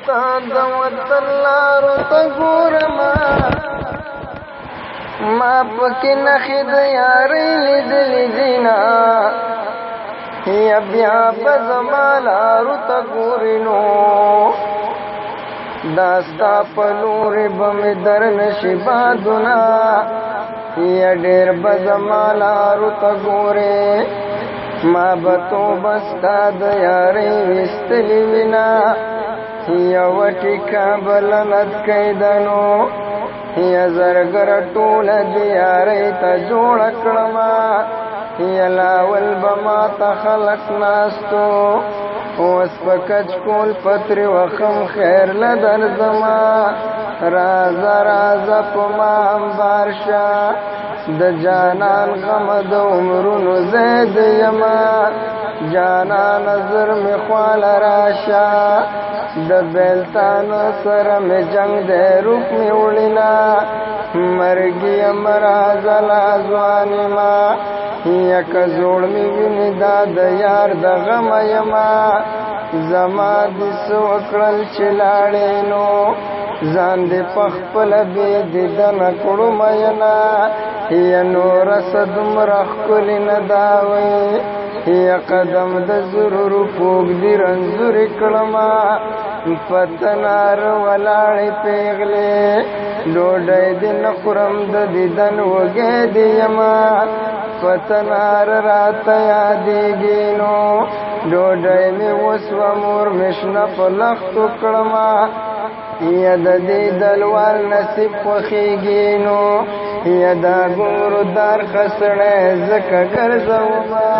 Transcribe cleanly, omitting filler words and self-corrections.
ستاد وطن لارو ته ګورما ما پکې نخې د یارۍ لیدلې دینا یا بیا په زما لارو ته ګورې نو دا ستا په لورې به مې در نشي بادونه یا ډېر به زما لارو ته ګورې ما به توبه ستا د یارۍ ویستلې وینا یوه ټیکه به لنت کیدنو یا زرګر ټوله د یارۍ ته جوړه کړمه یا لاول به ما ته خلق ناستو اوس په کچ کول پترې وخم خیر له درځمه رازه رازه په ما همبار شه د جانان غم د عمرونو زید یما جانان نظر می خواله راشه د بیلتان سره می جنگ دی روپ می وړینا مرګي مرازه لا ځوانې ما یک زوړ می ویني دا د یار د غم یما زما دې څه وکړل چې لاړې نو ځان دې پخپله بې دیدنه کړو مینا یا نور څه دومره ښکلې نه دا وی یا قدم د زرورو پوږدي رنځورې کړمه په تنار ولاړې پیغلې ډوډۍ دې نه خورم د دیدن وږی دې یمه په تنار راته یادېږي نو ډوډۍ مې وسوه مور مې شنه په لښتو کړمه یا د دې دلوال نصیب خوښېږي نو یا دا ګمرو دار خسړی ځکه ګرځومه